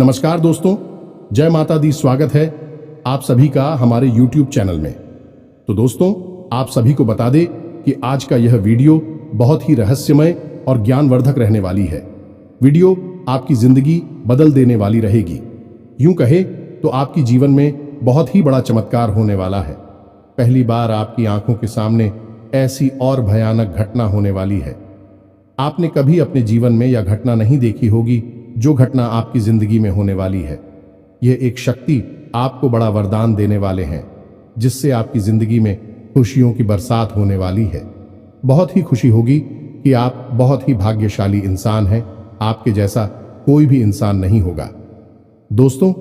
नमस्कार दोस्तों, जय माता दी। स्वागत है आप सभी का हमारे YouTube चैनल में। तो दोस्तों, आप सभी को बता दें कि आज का यह वीडियो बहुत ही रहस्यमय और ज्ञानवर्धक रहने वाली है। वीडियो आपकी जिंदगी बदल देने वाली रहेगी। यूं कहे तो आपकी जीवन में बहुत ही बड़ा चमत्कार होने वाला है। पहली बार आपकी आंखों के सामने ऐसी और भयानक घटना होने वाली है। आपने कभी अपने जीवन में यह घटना नहीं देखी होगी जो घटना आपकी जिंदगी में होने वाली है। यह एक शक्ति आपको बड़ा वरदान देने वाले हैं, जिससे आपकी जिंदगी में खुशियों की बरसात होने वाली है। बहुत ही खुशी होगी कि आप बहुत ही भाग्यशाली इंसान हैं। आपके जैसा कोई भी इंसान नहीं होगा। दोस्तों,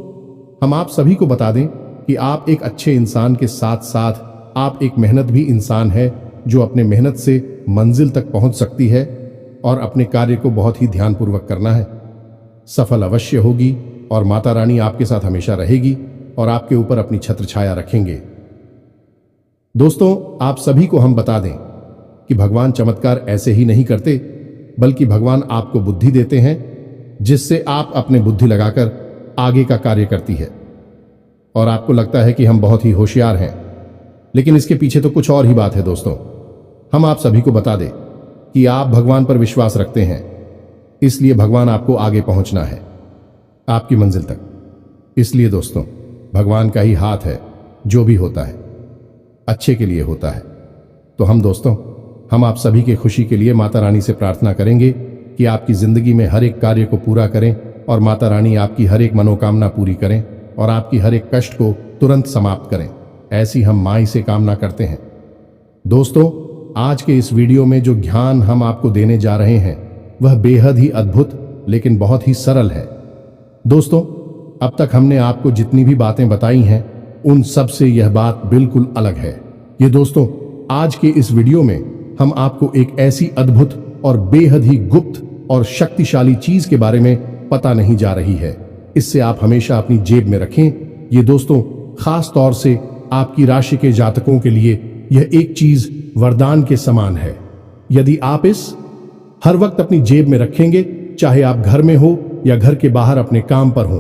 हम आप सभी को बता दें कि आप एक अच्छे इंसान के साथ साथ आप एक मेहनत भी इंसान है, जो अपने मेहनत से मंजिल तक पहुंच सकती है और अपने कार्य को बहुत ही ध्यानपूर्वक करना है। सफल अवश्य होगी और माता रानी आपके साथ हमेशा रहेगी और आपके ऊपर अपनी छत्र छाया रखेंगे। दोस्तों, आप सभी को हम बता दें कि भगवान चमत्कार ऐसे ही नहीं करते, बल्कि भगवान आपको बुद्धि देते हैं, जिससे आप अपने बुद्धि लगाकर आगे का कार्य करती है। और आपको लगता है कि हम बहुत ही होशियार हैं, लेकिन इसके पीछे तो कुछ और ही बात है। दोस्तों, हम आप सभी को बता दें कि आप भगवान पर विश्वास रखते हैं, इसलिए भगवान आपको आगे पहुंचना है, आपकी मंजिल तक। इसलिए दोस्तों, भगवान का ही हाथ है, जो भी होता है अच्छे के लिए होता है। तो हम आप सभी के खुशी के लिए माता रानी से प्रार्थना करेंगे कि आपकी जिंदगी में हर एक कार्य को पूरा करें और माता रानी आपकी हर एक मनोकामना पूरी करें और आपकी हर एक कष्ट को तुरंत समाप्त करें। ऐसी हम माई से कामना करते हैं। दोस्तों, आज के इस वीडियो में जो ज्ञान हम आपको देने जा रहे हैं वह बेहद ही अद्भुत लेकिन बहुत ही सरल है। दोस्तों, अब तक हमने आपको जितनी भी बातें बताई हैं उन सब से यह बात बिल्कुल अलग है। ये दोस्तों, आज के इस वीडियो में हम आपको एक ऐसी अद्भुत और बेहद ही गुप्त और शक्तिशाली चीज के बारे में पता नहीं जा रही है। इससे आप हमेशा अपनी जेब में रखें। ये दोस्तों, खास तौर से आपकी राशि के जातकों के लिए यह एक चीज वरदान के समान है। यदि आप इस हर वक्त अपनी जेब में रखेंगे, चाहे आप घर में हो या घर के बाहर अपने काम पर हो,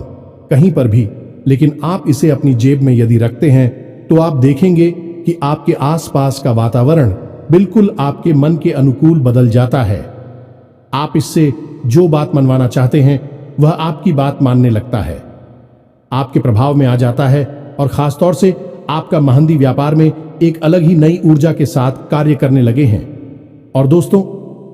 कहीं पर भी, लेकिन आप इसे अपनी जेब में यदि रखते हैं तो आप देखेंगे कि आपके आसपास का वातावरण बिल्कुल आपके मन के अनुकूल बदल जाता है। आप इससे जो बात मनवाना चाहते हैं वह आपकी बात मानने लगता है, आपके प्रभाव में आ जाता है और खासतौर से आपका महंदी व्यापार में एक अलग ही नई ऊर्जा के साथ कार्य करने लगे हैं। और दोस्तों,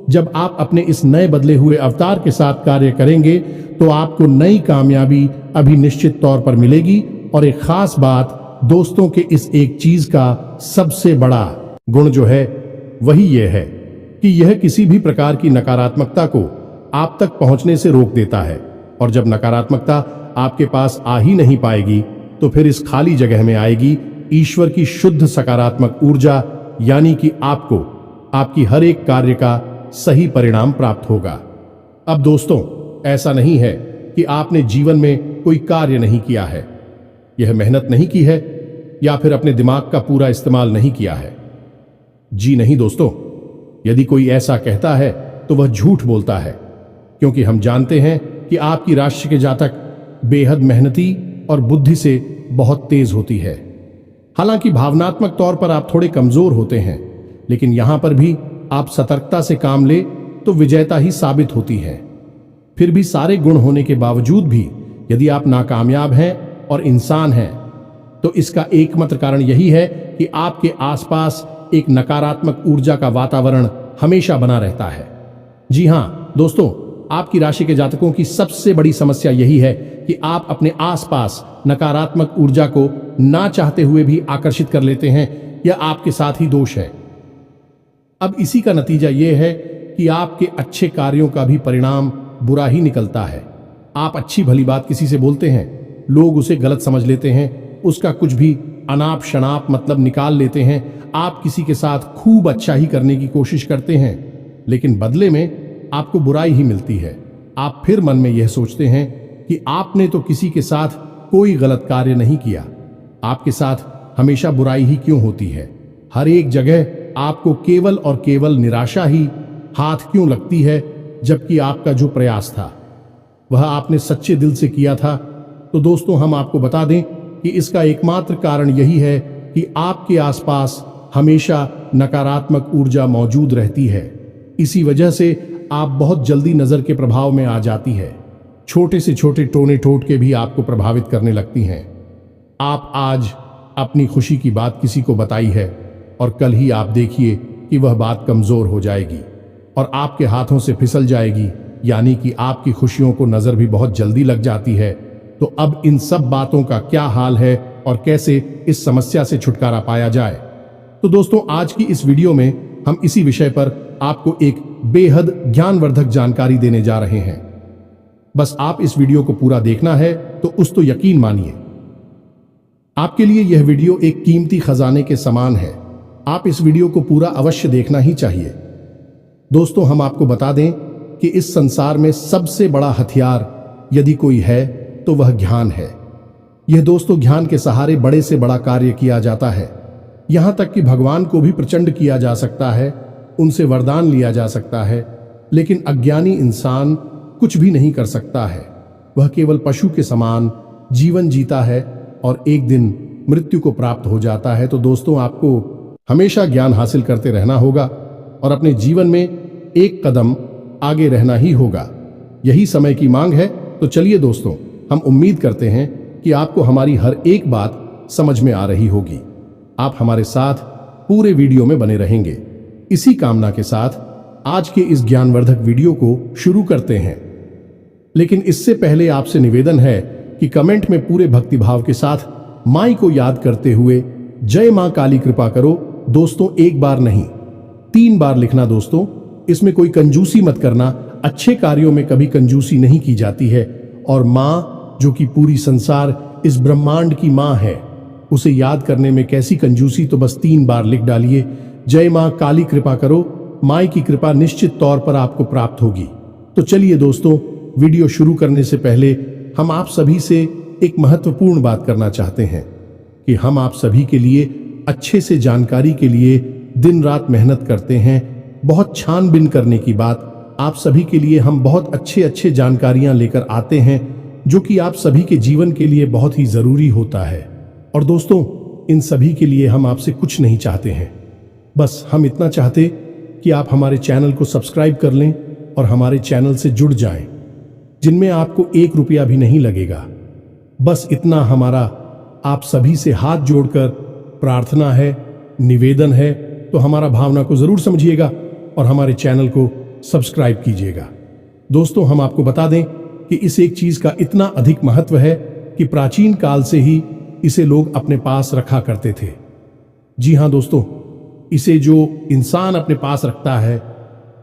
जब आप अपने इस नए बदले हुए अवतार के साथ कार्य करेंगे तो आपको नई कामयाबी अभी निश्चित तौर पर मिलेगी। और एक खास बात दोस्तों के इस एक चीज का सबसे बड़ा गुण जो है वही यह है कि यह किसी भी प्रकार की नकारात्मकता को आप तक पहुंचने से रोक देता है। और जब नकारात्मकता आपके पास आ ही नहीं पाएगी तो फिर इस खाली जगह में आएगी ईश्वर की शुद्ध सकारात्मक ऊर्जा, यानी कि आपको आपकी हर एक कार्य का सही परिणाम प्राप्त होगा। अब दोस्तों, ऐसा नहीं है कि आपने जीवन में कोई कार्य नहीं किया है, यह मेहनत नहीं की है या फिर अपने दिमाग का पूरा इस्तेमाल नहीं किया है। जी नहीं दोस्तों, यदि कोई ऐसा कहता है तो वह झूठ बोलता है, क्योंकि हम जानते हैं कि आपकी राशि के जातक बेहद मेहनती और बुद्धि से बहुत तेज होती है। हालांकि भावनात्मक तौर पर आप थोड़े कमजोर होते हैं, लेकिन यहां पर भी आप सतर्कता से काम ले तो विजेता ही साबित होती है। फिर भी सारे गुण होने के बावजूद भी यदि आप नाकामयाब हैं और इंसान हैं, तो इसका एकमात्र कारण यही है कि आपके आसपास एक नकारात्मक ऊर्जा का वातावरण हमेशा बना रहता है। जी हां दोस्तों, आपकी राशि के जातकों की सबसे बड़ी समस्या यही है कि आप अपने आसपास नकारात्मक ऊर्जा को ना चाहते हुए भी आकर्षित कर लेते हैं। यह आपके साथ ही दोष है। अब इसी का नतीजा यह है कि आपके अच्छे कार्यों का भी परिणाम बुरा ही निकलता है। आप अच्छी भली बात किसी से बोलते हैं, लोग उसे गलत समझ लेते हैं, उसका कुछ भी अनाप शनाप मतलब निकाल लेते हैं। आप किसी के साथ खूब अच्छा ही करने की कोशिश करते हैं, लेकिन बदले में आपको बुराई ही मिलती है। आप फिर मन में यह सोचते हैं कि आपने तो किसी के साथ कोई गलत कार्य नहीं किया, आपके साथ हमेशा बुराई ही क्यों होती है। हर एक जगह आपको केवल और केवल निराशा ही हाथ क्यों लगती है, जबकि आपका जो प्रयास था वह आपने सच्चे दिल से किया था, तो दोस्तों हम आपको बता दें कि इसका एकमात्र कारण यही है कि आपके आसपास हमेशा नकारात्मक ऊर्जा मौजूद रहती है। इसी वजह से आप बहुत जल्दी नजर के प्रभाव में आ जाती है। छोटे से छोटे टोने टोटके भी आपको प्रभावित करने लगती हैं। आप आज अपनी खुशी की बात किसी को बताई है और कल ही आप देखिए कि वह बात कमजोर हो जाएगी और आपके हाथों से फिसल जाएगी, यानी कि आपकी खुशियों को नजर भी बहुत जल्दी लग जाती है। तो अब इन सब बातों का क्या हाल है और कैसे इस समस्या से छुटकारा पाया जाए, तो दोस्तों आज की इस वीडियो में हम इसी विषय पर आपको एक बेहद ज्ञानवर्धक जानकारी देने जा रहे हैं। बस आप इस वीडियो को पूरा देखना है तो तो यकीन मानिए आपके लिए यह वीडियो एक कीमती खजाने के समान है। आप इस वीडियो को पूरा अवश्य देखना ही चाहिए। दोस्तों हम आपको बता दें कि इस संसार में सबसे बड़ा हथियार यदि कोई है तो वह ज्ञान है। यह दोस्तों ज्ञान के सहारे बड़े से बड़ा कार्य किया जाता है। यहां तक कि भगवान को भी प्रचंड किया जा सकता है, उनसे वरदान लिया जा सकता है, लेकिन अज्ञानी इंसान कुछ भी नहीं कर सकता है। वह केवल पशु के समान जीवन जीता है और एक दिन मृत्यु को प्राप्त हो जाता है। तो दोस्तों आपको हमेशा ज्ञान हासिल करते रहना होगा और अपने जीवन में एक कदम आगे रहना ही होगा। यही समय की मांग है। तो चलिए दोस्तों, हम उम्मीद करते हैं कि आपको हमारी हर एक बात समझ में आ रही होगी। आप हमारे साथ पूरे वीडियो में बने रहेंगे। इसी कामना के साथ आज के इस ज्ञानवर्धक वीडियो को शुरू करते हैं। लेकिन इससे पहले आपसे निवेदन है कि कमेंट में पूरे भक्तिभाव के साथ माई को याद करते हुए जय मां काली कृपा करो। दोस्तों एक बार नहीं 3 बार लिखना। दोस्तों इसमें कोई कंजूसी मत करना। अच्छे कार्यों में कभी कंजूसी नहीं की जाती है और मां जो कि पूरी संसार इस ब्रह्मांड की मां है, उसे याद करने में कैसी कंजूसी। तो बस 3 बार लिख डालिए जय मां काली कृपा करो। माई की कृपा निश्चित तौर पर आपको प्राप्त होगी। तो चलिए दोस्तों, वीडियो शुरू करने से पहले हम आप सभी से एक महत्वपूर्ण बात करना चाहते हैं कि हम आप सभी के लिए अच्छे से जानकारी के लिए दिन रात मेहनत करते हैं। बहुत छानबीन करने की बात, आप सभी के लिए हम बहुत अच्छे जानकारियां लेकर आते हैं जो कि आप सभी के जीवन के लिए बहुत ही जरूरी होता है। और दोस्तों इन सभी के लिए हम आपसे कुछ नहीं चाहते हैं, बस हम इतना चाहते कि आप हमारे चैनल को सब्सक्राइब कर लें और हमारे चैनल से जुड़ जाएं, जिनमें आपको 1 रुपया भी नहीं लगेगा। बस इतना हमारा आप सभी से हाथ जोड़कर प्रार्थना है, निवेदन है। तो हमारा भावना को जरूर समझिएगा और हमारे चैनल को सब्सक्राइब कीजिएगा। दोस्तों हम आपको बता दें कि इस एक चीज का इतना अधिक महत्व है कि प्राचीन काल से ही इसे लोग अपने पास रखा करते थे। जी हां दोस्तों, इसे जो इंसान अपने पास रखता है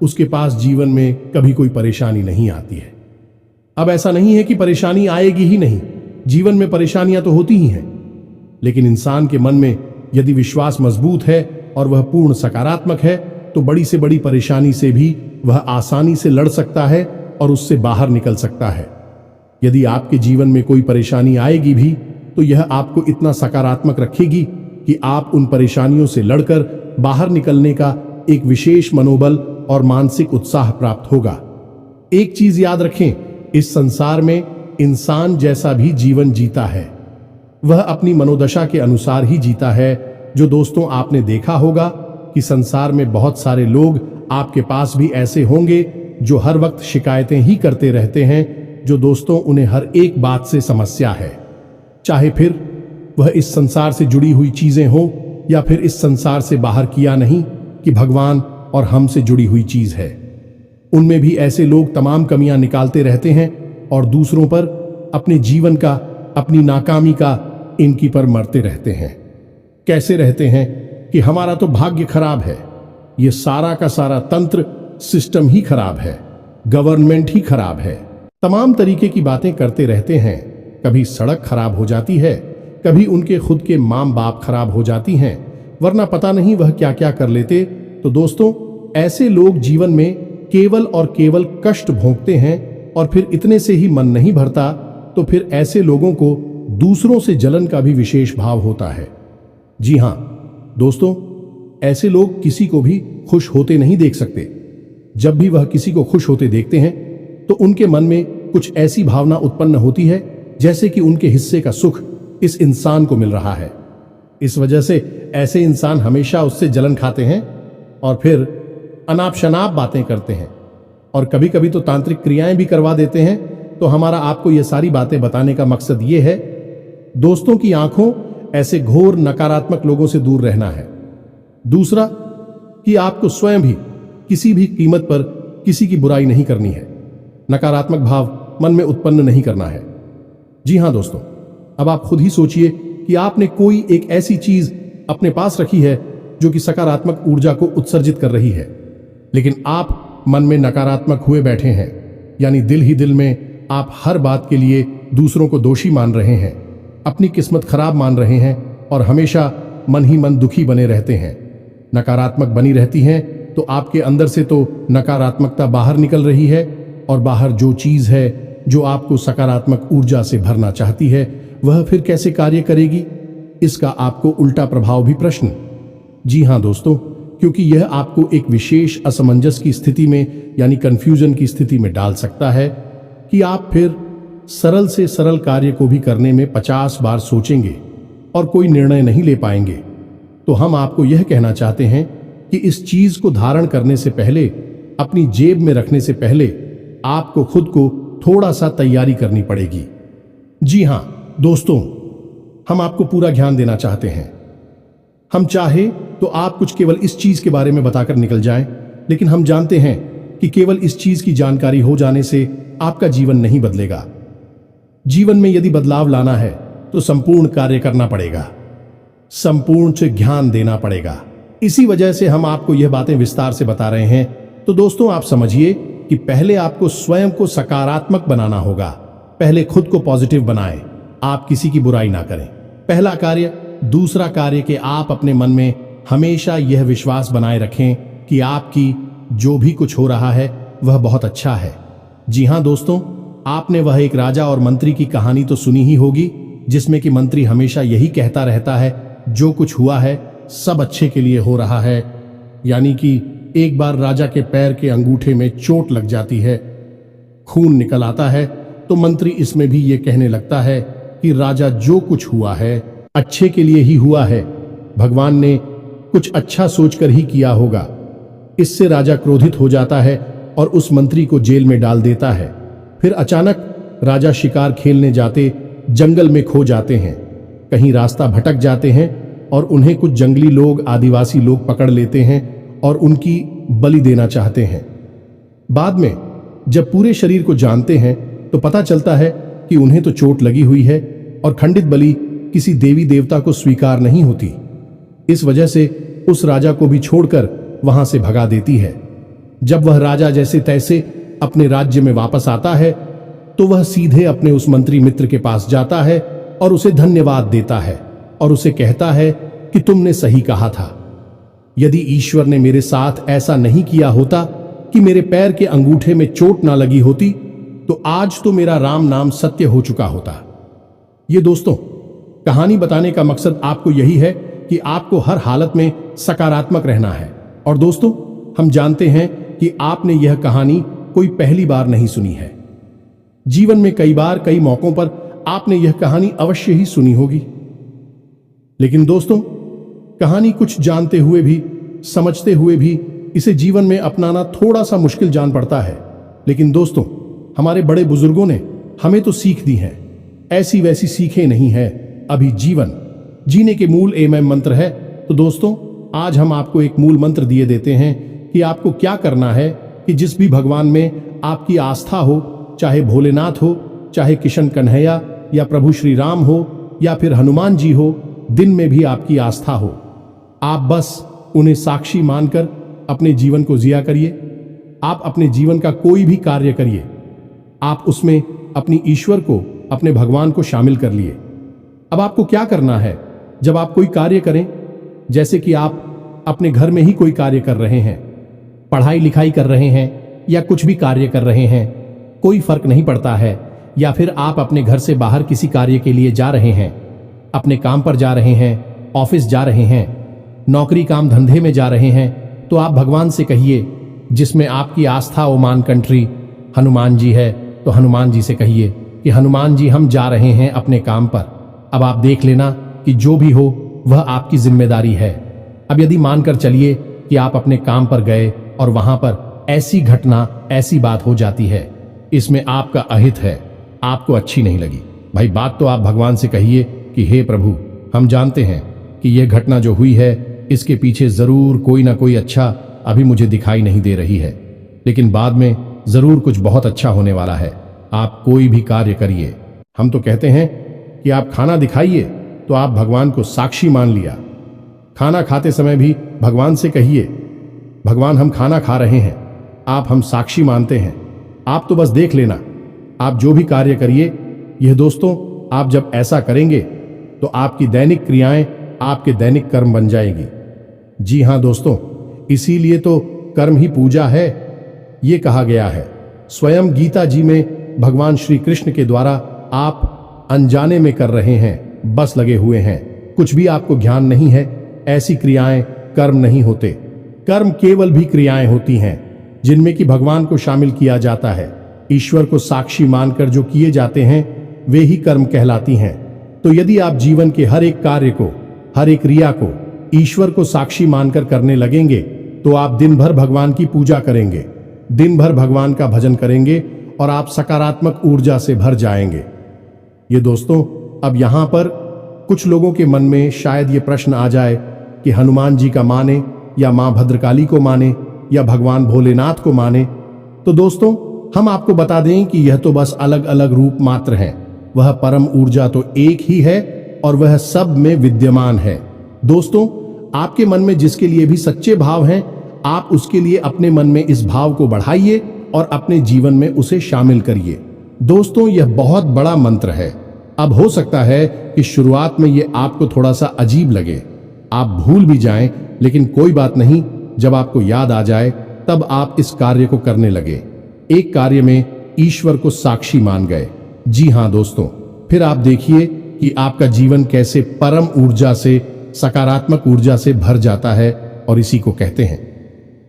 उसके पास जीवन में कभी कोई परेशानी नहीं आती है। अब ऐसा नहीं है कि परेशानी आएगी ही नहीं, जीवन में परेशानियां तो होती ही हैं, लेकिन इंसान के मन में यदि विश्वास मजबूत है और वह पूर्ण सकारात्मक है तो बड़ी से बड़ी परेशानी से भी वह आसानी से लड़ सकता है और उससे बाहर निकल सकता है। यदि आपके जीवन में कोई परेशानी आएगी भी तो यह आपको इतना सकारात्मक रखेगी कि आप उन परेशानियों से लड़कर बाहर निकलने का एक विशेष मनोबल और मानसिक उत्साह प्राप्त होगा। एक चीज याद रखें, इस संसार में इंसान जैसा भी जीवन जीता है वह अपनी मनोदशा के अनुसार ही जीता है। जो दोस्तों आपने देखा होगा कि संसार में बहुत सारे लोग आपके पास भी ऐसे होंगे जो हर वक्त शिकायतें ही करते रहते हैं, जो दोस्तों उन्हें हर एक बात से समस्या है, चाहे फिर वह इस संसार से जुड़ी हुई चीजें हों या फिर इस संसार से बाहर किया नहीं कि भगवान और हमसे जुड़ी हुई चीज है। उनमें भी ऐसे लोग तमाम कमियां निकालते रहते हैं और दूसरों पर अपने जीवन का, अपनी नाकामी का इनकी पर मरते रहते हैं। कैसे रहते हैं कि हमारा तो भाग्य खराब है, ये सारा का सारा तंत्र सिस्टम ही खराब है, गवर्नमेंट ही खराब है। तमाम तरीके की बातें करते रहते हैं। कभी सड़क खराब हो जाती है, कभी उनके खुद के माँ बाप खराब हो जाती हैं, वरना पता नहीं वह क्या क्या कर लेते। तो दोस्तों ऐसे लोग जीवन में केवल और केवल कष्ट भोगते हैं और फिर इतने से ही मन नहीं भरता, तो फिर ऐसे लोगों को दूसरों से जलन का भी विशेष भाव होता है। जी हां दोस्तों, ऐसे लोग किसी को भी खुश होते नहीं देख सकते। जब भी वह किसी को खुश होते देखते हैं तो उनके मन में कुछ ऐसी भावना उत्पन्न होती है जैसे कि उनके हिस्से का सुख इस इंसान को मिल रहा है। इस वजह से ऐसे इंसान हमेशा उससे जलन खाते हैं और फिर अनाप शनाप बातें करते हैं और कभी कभी तो तांत्रिक क्रियाएं भी करवा देते हैं। तो हमारा आपको ये सारी बातें बताने का मकसद ये है, दोस्तों की आंखों ऐसे घोर नकारात्मक लोगों से दूर रहना है। दूसरा कि आपको स्वयं भी किसी भी कीमत पर किसी की बुराई नहीं करनी है, नकारात्मक भाव मन में उत्पन्न नहीं करना है। जी हां दोस्तों, अब आप खुद ही सोचिए कि आपने कोई एक ऐसी चीज अपने पास रखी है जो कि सकारात्मक ऊर्जा को उत्सर्जित कर रही है, लेकिन आप मन में नकारात्मक हुए बैठे हैं, यानी दिल ही दिल में आप हर बात के लिए दूसरों को दोषी मान रहे हैं, अपनी किस्मत खराब मान रहे हैं और हमेशा मन ही मन दुखी बने रहते हैं, नकारात्मक बनी रहती हैं। तो आपके अंदर से तो नकारात्मकता बाहर निकल रही है और बाहर जो चीज है जो आपको सकारात्मक ऊर्जा से भरना चाहती है वह फिर कैसे कार्य करेगी, इसका आपको उल्टा प्रभाव भी प्रश्न। जी हां दोस्तों, क्योंकि यह आपको एक विशेष असमंजस की स्थिति में यानी कंफ्यूजन की स्थिति में डाल सकता है कि आप फिर सरल से सरल कार्य को भी करने में 50 बार सोचेंगे और कोई निर्णय नहीं ले पाएंगे। तो हम आपको यह कहना चाहते हैं कि इस चीज को धारण करने से पहले, अपनी जेब में रखने से पहले आपको खुद को थोड़ा सा तैयारी करनी पड़ेगी। जी हां दोस्तों, हम आपको पूरा ज्ञान देना चाहते हैं। हम चाहे तो आप कुछ केवल इस चीज के बारे में बताकर निकल जाएं, लेकिन हम जानते हैं कि केवल इस चीज की जानकारी हो जाने से आपका जीवन नहीं बदलेगा। जीवन में यदि बदलाव लाना है तो संपूर्ण कार्य करना पड़ेगा, संपूर्ण से ज्ञान देना पड़ेगा। इसी वजह से हम आपको यह बातें विस्तार से बता रहे हैं। तो दोस्तों, आप समझिए कि पहले आपको स्वयं को सकारात्मक बनाना होगा। पहले खुद को पॉजिटिव बनाएं, आप किसी की बुराई ना करें, पहला कार्य। दूसरा कार्य कि आप अपने मन में हमेशा यह विश्वास बनाए रखें कि आपकी जो भी कुछ हो रहा है वह बहुत अच्छा है। जी हां दोस्तों, आपने वह एक राजा और मंत्री की कहानी तो सुनी ही होगी, जिसमें कि मंत्री हमेशा यही कहता रहता है जो कुछ हुआ है सब अच्छे के लिए हो रहा है। यानी कि एक बार राजा के पैर के अंगूठे में चोट लग जाती है, खून निकल आता है, तो मंत्री इसमें भी ये कहने लगता है कि राजा जो कुछ हुआ है अच्छे के लिए ही हुआ है, भगवान ने कुछ अच्छा सोचकर ही किया होगा। इससे राजा क्रोधित हो जाता है और उस मंत्री को जेल में डाल देता है। फिर अचानक राजा शिकार खेलने जाते जंगल में खो जाते हैं, कहीं रास्ता भटक जाते हैं और उन्हें कुछ जंगली लोग, आदिवासी लोग पकड़ लेते हैं और उनकी बलि देना चाहते हैं। बाद में जब पूरे शरीर को जानते हैं तो पता चलता है कि उन्हें तो चोट लगी हुई है और खंडित बलि किसी देवी देवता को स्वीकार नहीं होती। इस वजह से उस राजा को भी छोड़कर वहां से भगा देती है। जब वह राजा जैसे तैसे अपने राज्य में वापस आता है तो वह सीधे अपने उस मंत्री मित्र के पास जाता है और उसे धन्यवाद देता है और उसे कहता है कि तुमने सही कहा था। यदि ईश्वर ने मेरे साथ ऐसा नहीं किया होता कि मेरे पैर के अंगूठे में चोट ना लगी होती, तो आज तो मेरा राम नाम सत्य हो चुका होता। ये दोस्तों, कहानी बताने का मकसद आपको यही है कि आपको हर हालत में सकारात्मक रहना है। और दोस्तों, हम जानते हैं कि आपने यह कहानी कोई पहली बार नहीं सुनी है। जीवन में कई बार, कई मौकों पर आपने यह कहानी अवश्य ही सुनी होगी। लेकिन दोस्तों, कहानी कुछ जानते हुए भी, समझते हुए भी इसे जीवन में अपनाना थोड़ा सा मुश्किल जान पड़ता है। लेकिन दोस्तों, हमारे बड़े बुजुर्गों ने हमें तो सीख दी है, ऐसी वैसी सीखें नहीं है। अभी जीवन जीने के मूल एम मंत्र है। तो दोस्तों, आज हम आपको एक मूल मंत्र दिए देते हैं कि आपको क्या करना है कि जिस भी भगवान में आपकी आस्था हो, चाहे भोलेनाथ हो, चाहे किशन कन्हैया या प्रभु श्री राम हो या फिर हनुमान जी हो, दिन में भी आपकी आस्था हो, आप बस उन्हें साक्षी मानकर अपने जीवन को जिया करिए। आप अपने जीवन का कोई भी कार्य करिए, आप उसमें अपनी ईश्वर को, अपने भगवान को शामिल कर लिए। अब आपको क्या करना है, जब आप कोई कार्य करें, जैसे कि आप अपने घर में ही कोई कार्य कर रहे हैं, पढ़ाई लिखाई कर रहे हैं या कुछ भी कार्य कर रहे हैं, कोई फर्क नहीं पड़ता है, या फिर आप अपने घर से बाहर किसी कार्य के लिए जा रहे हैं, अपने काम पर जा रहे हैं, ऑफिस जा रहे हैं, नौकरी काम धंधे में जा रहे हैं, तो आप भगवान से कहिए, जिसमें आपकी आस्था ओ मान कंट्री हनुमान जी है, तो हनुमान जी से कहिए कि हनुमान जी, हम जा रहे हैं अपने काम पर, अब आप देख लेना कि जो भी हो वह आपकी जिम्मेदारी है। अब यदि मानकर चलिए कि आप अपने काम पर गए और वहां पर ऐसी घटना, ऐसी बात हो जाती है, इसमें आपका अहित है, आपको अच्छी नहीं लगी, भाई बात तो आप भगवान से कहिए कि हे प्रभु, हम जानते हैं कि यह घटना जो हुई है इसके पीछे जरूर कोई ना कोई अच्छा अभी मुझे दिखाई नहीं दे रही है, लेकिन बाद में जरूर कुछ बहुत अच्छा होने वाला है। आप कोई भी कार्य करिए। हम तो कहते हैं कि आप खाना दिखाइए, तो आप भगवान को साक्षी मान लिया। खाना खाते समय भी भगवान से कहिए, भगवान हम खाना खा रहे हैं, आप हम साक्षी मानते हैं, आप तो बस देख लेना। आप जो भी कार्य करिए, यह दोस्तों, आप जब ऐसा करेंगे तो आपकी दैनिक क्रियाएं आपके दैनिक कर्म बन जाएगी। जी हां दोस्तों, इसीलिए तो कर्म ही पूजा है, ये कहा गया है। स्वयं गीता जी में भगवान श्री कृष्ण के द्वारा आप अनजाने में कर रहे हैं, बस लगे हुए हैं, कुछ भी आपको ज्ञान नहीं है, ऐसी क्रियाएं कर्म नहीं होते। कर्म केवल भी क्रियाएं होती हैं जिनमें कि भगवान को शामिल किया जाता है। ईश्वर को साक्षी मानकर जो किए जाते हैं वे ही कर्म कहलाती हैं। तो यदि आप जीवन के हर एक कार्य को, हर एक क्रिया को ईश्वर को साक्षी मानकर करने लगेंगे तो आप दिन भर भगवान की पूजा करेंगे, दिन भर भगवान का भजन करेंगे और आप सकारात्मक ऊर्जा से भर जाएंगे। ये दोस्तों, अब यहां पर कुछ लोगों के मन में शायद ये प्रश्न आ जाए कि हनुमान जी का माने या मां भद्रकाली को माने या भगवान भोलेनाथ को माने। तो दोस्तों, हम आपको बता दें कि यह तो बस अलग अलग रूप मात्र हैं, वह परम ऊर्जा तो एक ही है और वह सब में विद्यमान है। दोस्तों, आपके मन में जिसके लिए भी सच्चे भाव हैं, आप उसके लिए अपने मन में इस भाव को बढ़ाइए और अपने जीवन में उसे शामिल करिए। दोस्तों, यह बहुत बड़ा मंत्र है। अब हो सकता है कि शुरुआत में यह आपको थोड़ा सा अजीब लगे, आप भूल भी जाएं, लेकिन कोई बात नहीं, जब आपको याद आ जाए तब आप इस कार्य को करने लगे। एक कार्य में ईश्वर को साक्षी मान गए। जी हां दोस्तों, फिर आप देखिए कि आपका जीवन कैसे परम ऊर्जा से, सकारात्मक ऊर्जा से भर जाता है। और इसी को कहते हैं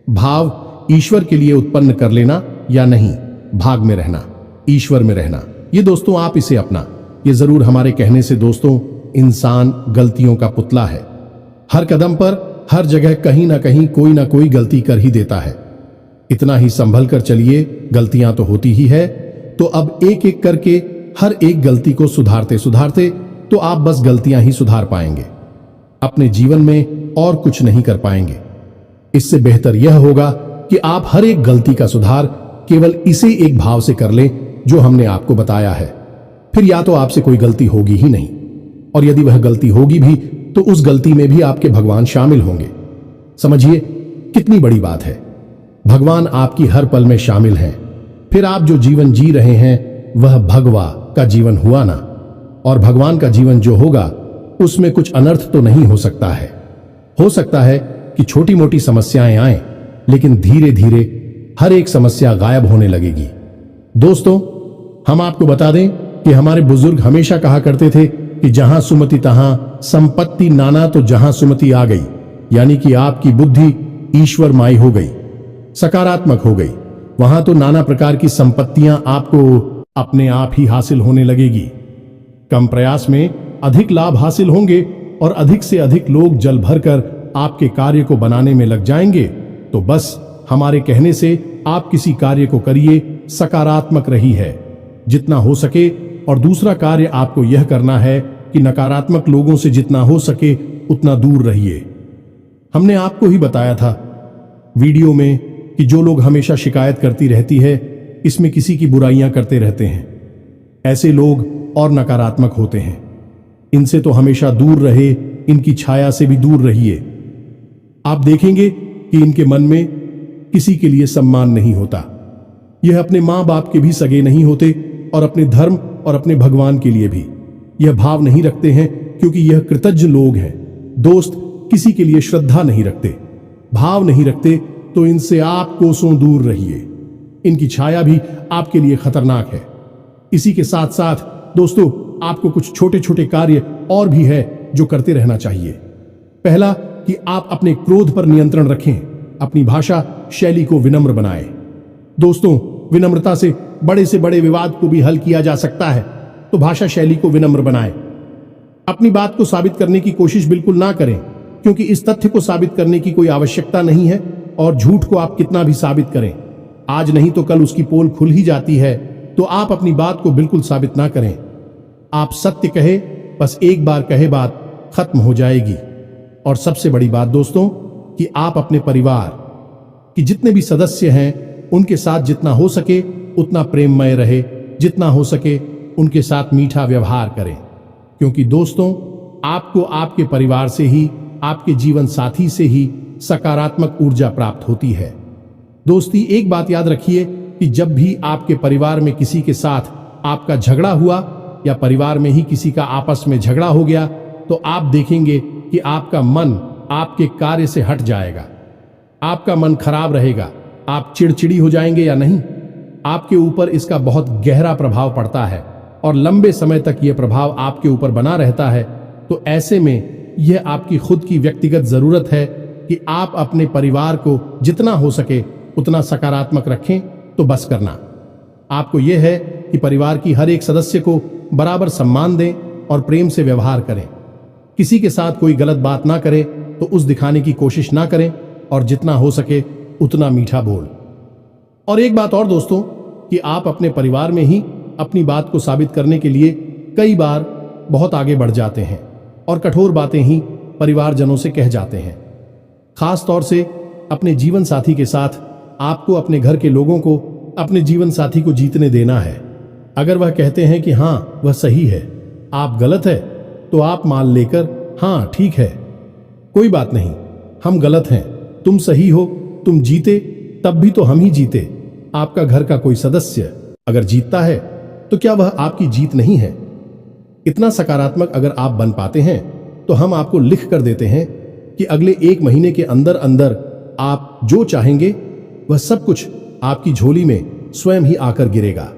भाव। ईश्वर के लिए उत्पन्न कर लेना या नहीं, भाग में रहना, ईश्वर में रहना। ये दोस्तों, आप इसे अपना, ये जरूर हमारे कहने से दोस्तों, इंसान गलतियों का पुतला है। हर कदम पर, हर जगह कहीं ना कहीं कोई ना कोई गलती कर ही देता है। इतना ही संभल कर चलिए, गलतियां तो होती ही है। तो अब एक एक करके हर एक गलती को सुधारते सुधारते तो आप बस गलतियां ही सुधार पाएंगे, अपने जीवन में और कुछ नहीं कर पाएंगे। इससे बेहतर यह होगा कि आप हर एक गलती का सुधार केवल इसे एक भाव से कर लें जो हमने आपको बताया है। फिर या तो आपसे कोई गलती होगी ही नहीं, और यदि वह गलती होगी भी तो उस गलती में भी आपके भगवान शामिल होंगे। समझिए कितनी बड़ी बात है, भगवान आपकी हर पल में शामिल हैं। फिर आप जो जीवन जी रहे हैं वह भगवा का जीवन हुआ ना, और भगवान का जीवन जो होगा उसमें कुछ अनर्थ तो नहीं हो सकता है। हो सकता है कि छोटी मोटी समस्याएं आएं, लेकिन धीरे धीरे हर एक समस्या गायब होने लगेगी। दोस्तों, हम आपको बता दें कि हमारे बुजुर्ग हमेशा कहा करते थे कि जहां सुमति तहां संपत्ति नाना, तो जहां सुमति आ गई, यानी कि आपकी बुद्धि ईश्वर माई हो गई, सकारात्मक हो गई, वहां तो नाना प्रकार की संपत्तियां आपको अपने आप ही हासिल होने लगेगी। कम प्रयास में अधिक लाभ हासिल होंगे और अधिक से अधिक लोग जल भरकर आपके कार्य को बनाने में लग जाएंगे। तो बस हमारे कहने से आप किसी कार्य को करिए, सकारात्मक रही है जितना हो सके। और दूसरा कार्य आपको यह करना है कि नकारात्मक लोगों से जितना हो सके उतना दूर रहिए। हमने आपको ही बताया था वीडियो में कि जो लोग हमेशा शिकायत करती रहती है, इसमें किसी की बुराइयां करते रहते हैं, ऐसे लोग और नकारात्मक होते हैं। इनसे तो हमेशा दूर रहे, इनकी छाया से भी दूर रहिए। आप देखेंगे कि इनके मन में किसी के लिए सम्मान नहीं होता। यह अपने मां बाप के भी सगे नहीं होते और अपने धर्म और अपने भगवान के लिए भी यह भाव नहीं रखते हैं, क्योंकि यह कृतज्ञ लोग हैं। दोस्त, किसी के लिए श्रद्धा नहीं रखते, भाव नहीं रखते, तो इनसे आप कोसों दूर रहिए। इनकी छाया भी आपके लिए खतरनाक है। इसी के साथ साथ दोस्तों, आपको कुछ छोटे छोटे कार्य और भी है जो करते रहना चाहिए। पहला कि आप अपने क्रोध पर नियंत्रण रखें, अपनी भाषा शैली को विनम्र बनाएं। दोस्तों, विनम्रता से बड़े से बड़े विवाद को भी हल किया जा सकता है, तो भाषा शैली को विनम्र बनाएं। अपनी बात को साबित करने की कोशिश बिल्कुल ना करें, क्योंकि इस तथ्य को साबित करने की कोई आवश्यकता नहीं है, और झूठ को आप कितना भी साबित करें, आज नहीं तो कल उसकी पोल खुल ही जाती है। तो आप अपनी बात को बिल्कुल साबित ना करें। आप सत्य कहे, बस एक बार कहे बात खत्म हो जाएगी। और सबसे बड़ी बात दोस्तों, कि आप अपने परिवार कि जितने भी सदस्य हैं उनके साथ जितना हो सके उतना प्रेममय रहे, जितना हो सके उनके साथ मीठा व्यवहार करें, क्योंकि दोस्तों आपको आपके परिवार से ही, आपके जीवन साथी से ही सकारात्मक ऊर्जा प्राप्त होती है। दोस्ती, एक बात याद रखिए कि जब भी आपके परिवार में किसी के साथ आपका झगड़ा हुआ या परिवार में ही किसी का आपस में झगड़ा हो गया, तो आप देखेंगे कि आपका मन आपके कार्य से हट जाएगा, आपका मन खराब रहेगा, आप चिड़चिड़ी हो जाएंगे या नहीं, आपके ऊपर इसका बहुत गहरा प्रभाव पड़ता है और लंबे समय तक यह प्रभाव आपके ऊपर बना रहता है। तो ऐसे में यह आपकी खुद की व्यक्तिगत जरूरत है कि आप अपने परिवार को जितना हो सके उतना सकारात्मक रखें। तो बस करना आपको यह है कि परिवार की हर एक सदस्य को बराबर सम्मान दें और प्रेम से व्यवहार करें। किसी के साथ कोई गलत बात ना करें तो उस दिखाने की कोशिश ना करें, और जितना हो सके उतना मीठा बोल। और एक बात और दोस्तों, कि आप अपने परिवार में ही अपनी बात को साबित करने के लिए कई बार बहुत आगे बढ़ जाते हैं और कठोर बातें ही परिवारजनों से कह जाते हैं। खास तौर से अपने जीवन साथी के साथ आपको अपने घर के लोगों को अपने जीवन साथी को जीतने देना है। अगर वह कहते हैं कि हाँ वह सही है, आप गलत है, तो आप मान लेकर हाँ ठीक है, कोई बात नहीं, हम गलत हैं, तुम सही हो, तुम जीते तब भी तो हम ही जीते। आपका घर का कोई सदस्य अगर जीतता है तो क्या वह आपकी जीत नहीं है? इतना सकारात्मक अगर आप बन पाते हैं तो हम आपको लिख कर देते हैं कि अगले 1 महीने के अंदर अंदर आप जो चाहेंगे वह सब कुछ आपकी झोली में स्वयं ही आकर गिरेगा।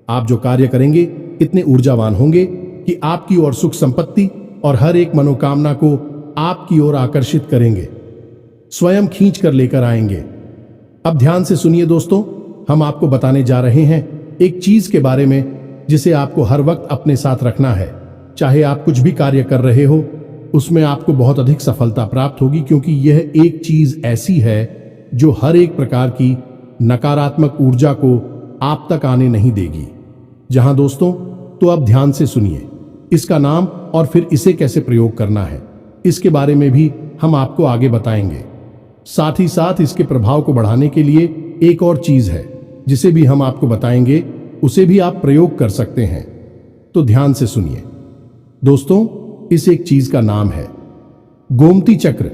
आप जो कार्य करेंगे इतने ऊर्जावान होंगे कि आपकी ओर सुख संपत्ति और हर एक मनोकामना को आपकी ओर आकर्षित करेंगे, स्वयं खींच कर लेकर आएंगे। अब ध्यान से सुनिए दोस्तों, हम आपको बताने जा रहे हैं एक चीज के बारे में जिसे आपको हर वक्त अपने साथ रखना है। चाहे आप कुछ भी कार्य कर रहे हो, उसमें आपको बहुत अधिक सफलता प्राप्त होगी, क्योंकि यह एक चीज ऐसी है जो हर एक प्रकार की नकारात्मक ऊर्जा को आप तक आने नहीं देगी। जहां दोस्तों, तो अब ध्यान से सुनिए, इसका नाम और फिर इसे कैसे प्रयोग करना है इसके बारे में भी हम आपको आगे बताएंगे। साथ ही साथ इसके प्रभाव को बढ़ाने के लिए एक और चीज है जिसे भी हम आपको बताएंगे, उसे भी आप प्रयोग कर सकते हैं। तो ध्यान से सुनिए दोस्तों, इस एक चीज का नाम है गोमती चक्र।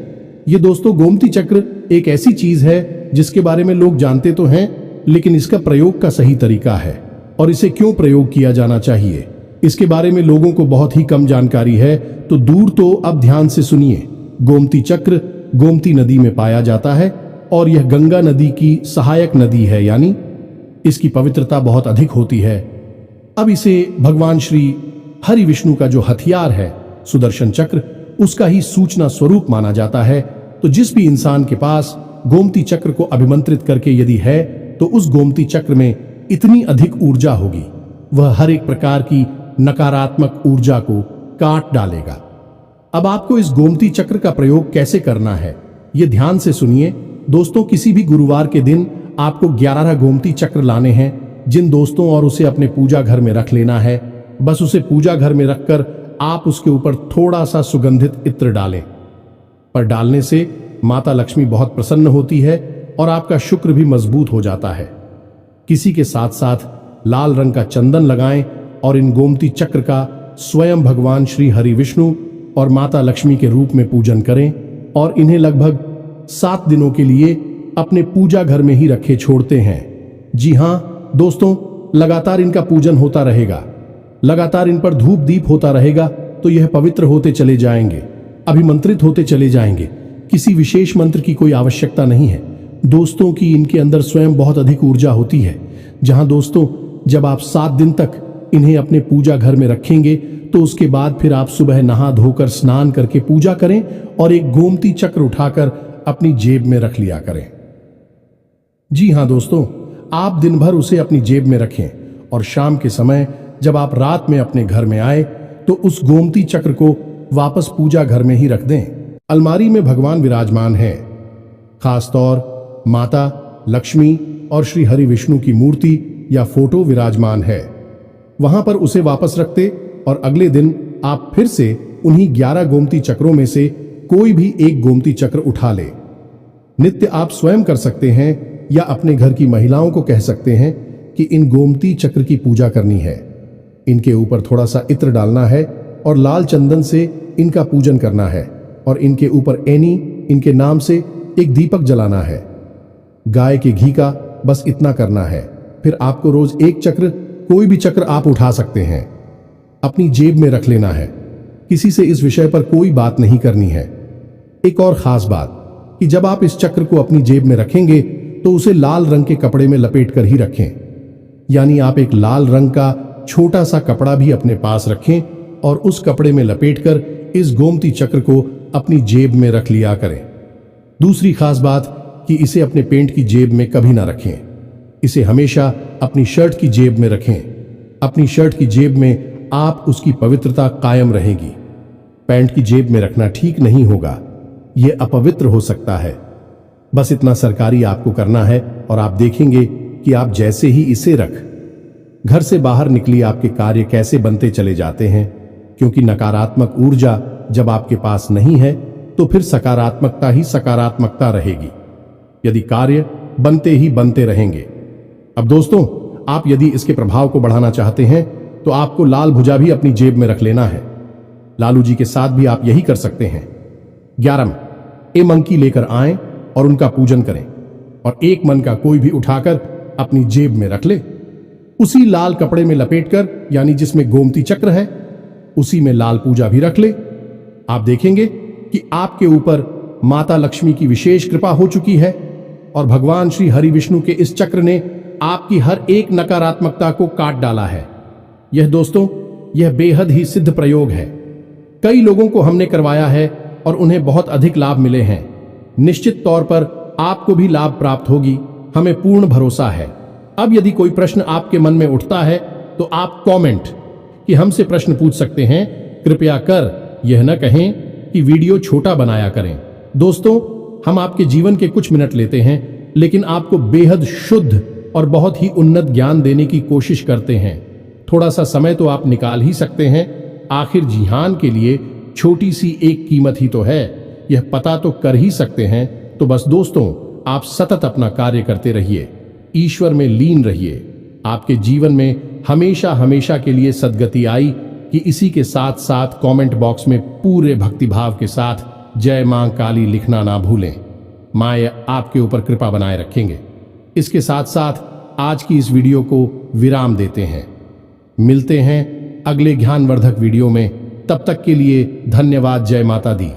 ये दोस्तों, गोमती चक्र एक ऐसी चीज है जिसके बारे में लोग जानते तो हैं, लेकिन इसका प्रयोग का सही तरीका है और इसे क्यों प्रयोग किया जाना चाहिए इसके बारे में लोगों को बहुत ही कम जानकारी है। तो दूर तो अब ध्यान से सुनिए। गोमती चक्र गोमती नदी में पाया जाता है और यह गंगा नदी की सहायक नदी है, यानी इसकी पवित्रता बहुत अधिक होती है। अब इसे भगवान श्री हरि विष्णु का जो हथियार है सुदर्शन चक्र, उसका ही सूचना स्वरूप माना जाता है। तो जिस भी इंसान के पास गोमती चक्र को अभिमंत्रित करके यदि है, तो उस गोमती चक्र में इतनी अधिक ऊर्जा होगी, वह हर एक प्रकार की नकारात्मक ऊर्जा को काट डालेगा। अब आपको इस गोमती चक्र का प्रयोग कैसे करना है, ये ध्यान से सुनिए दोस्तों। किसी भी गुरुवार के दिन आपको 11 गोमती चक्र लाने हैं जिन दोस्तों, और उसे अपने पूजा घर में रख लेना है। बस उसे पूजा घर में रखकर आप उसके ऊपर थोड़ा सा सुगंधित इत्र डालें। पर डालने से माता लक्ष्मी बहुत प्रसन्न होती है और आपका शुक्र भी मजबूत हो जाता है। किसी के साथ साथ लाल रंग का चंदन लगाएं और इन गोमती चक्र का स्वयं भगवान श्री हरि विष्णु और माता लक्ष्मी के रूप में पूजन करें और इन्हें लगभग 7 दिनों के लिए अपने पूजा घर में ही रखे छोड़ते हैं। जी हां दोस्तों, लगातार इनका पूजन होता रहेगा, लगातार इन पर धूप दीप होता रहेगा, तो यह पवित्र होते चले जाएंगे, अभिमंत्रित होते चले जाएंगे। किसी विशेष मंत्र की कोई आवश्यकता नहीं है दोस्तों, की इनके अंदर स्वयं बहुत अधिक ऊर्जा होती है। जहां दोस्तों, जब आप 7 दिन तक इन्हें अपने पूजा घर में रखेंगे, तो उसके बाद फिर आप सुबह नहा धोकर स्नान करके पूजा करें और एक गोमती चक्र उठाकर अपनी जेब में रख लिया करें। जी हां दोस्तों, आप दिन भर उसे अपनी जेब में रखें और शाम के समय जब आप रात में अपने घर में आए तो उस गोमती चक्र को वापस पूजा घर में ही रख दें। अलमारी में भगवान विराजमान है, खासतौर माता लक्ष्मी और श्री हरि विष्णु की मूर्ति या फोटो विराजमान है। वहां पर उसे वापस रखते और अगले दिन आप फिर से उन्हीं 11 गोमती चक्रों में से कोई भी एक गोमती चक्र उठा ले। नित्य आप स्वयं कर सकते हैं या अपने घर की महिलाओं को कह सकते हैं कि इन गोमती चक्र की पूजा करनी है। इनके ऊपर थोड़ा सा इत्र डालना है और लाल चंदन से इनका पूजन करना है और इनके ऊपर एनी इनके नाम से एक दीपक जलाना है। गाय के घी का बस इतना करना है। फिर आपको रोज एक चक्र, कोई भी चक्र आप उठा सकते हैं, अपनी जेब में रख लेना है। किसी से इस विषय पर कोई बात नहीं करनी है। एक और खास बात कि जब आप इस चक्र को अपनी जेब में रखेंगे तो उसे लाल रंग के कपड़े में लपेट कर ही रखें। यानी आप एक लाल रंग का छोटा सा कपड़ा भी अपने पास रखें और उस कपड़े में लपेटकर इस गोमती चक्र को अपनी जेब में रख लिया करें। दूसरी खास बात कि इसे अपने पेंट की जेब में कभी ना रखें। इसे हमेशा अपनी शर्ट की जेब में रखें। अपनी शर्ट की जेब में आप उसकी पवित्रता कायम रहेगी। पैंट की जेब में रखना ठीक नहीं होगा, यह अपवित्र हो सकता है। बस इतना सरकारी आपको करना है और आप देखेंगे कि आप जैसे ही इसे रख घर से बाहर निकली आपके कार्य कैसे बनते चले जाते हैं। क्योंकि नकारात्मक ऊर्जा जब आपके पास नहीं है तो फिर सकारात्मकता ही सकारात्मकता रहेगी। यदि कार्य बनते ही बनते रहेंगे। अब दोस्तों, आप यदि इसके प्रभाव को बढ़ाना चाहते हैं तो आपको लाल भुजा भी अपनी जेब में रख लेना है। लालू जी के साथ भी आप यही कर सकते हैं। 11 ए मंकी लेकर आएं और उनका पूजन करें और एक मन का कोई भी उठाकर अपनी जेब में रख ले। उसी लाल कपड़े में लपेटकर, यानी जिसमें गोमती चक्र है, उसी में लाल पूजा भी रख ले। आप देखेंगे कि आपके ऊपर माता लक्ष्मी की विशेष कृपा हो चुकी है और भगवान श्री हरि विष्णु के इस चक्र ने आपकी हर एक नकारात्मकता को काट डाला है। यह दोस्तों, यह बेहद ही सिद्ध प्रयोग है। कई लोगों को हमने करवाया है और उन्हें बहुत अधिक लाभ मिले हैं। निश्चित तौर पर आपको भी लाभ प्राप्त होगी, हमें पूर्ण भरोसा है। अब यदि कोई प्रश्न आपके मन में उठता है तो आप कमेंट कि हमसे प्रश्न पूछ सकते हैं। कृपया कर यह न कहें कि वीडियो छोटा बनाया करें। दोस्तों, हम आपके जीवन के कुछ मिनट लेते हैं, लेकिन आपको बेहद शुद्ध और बहुत ही उन्नत ज्ञान देने की कोशिश करते हैं। थोड़ा सा समय तो आप निकाल ही सकते हैं। आखिर जिहान के लिए छोटी सी एक कीमत ही तो है, यह पता तो कर ही सकते हैं। तो बस दोस्तों, आप सतत अपना कार्य करते रहिए, ईश्वर में लीन रहिए। आपके जीवन में हमेशा हमेशा के लिए सद्गति आई कि इसी के साथ साथ कमेंट बॉक्स में पूरे भक्तिभाव के साथ जय मां काली लिखना ना भूलें। मां आपके ऊपर कृपा बनाए रखेंगे। इसके साथ साथ आज की इस वीडियो को विराम देते हैं। मिलते हैं अगले ज्ञानवर्धक वीडियो में। तब तक के लिए धन्यवाद। जय माता दी।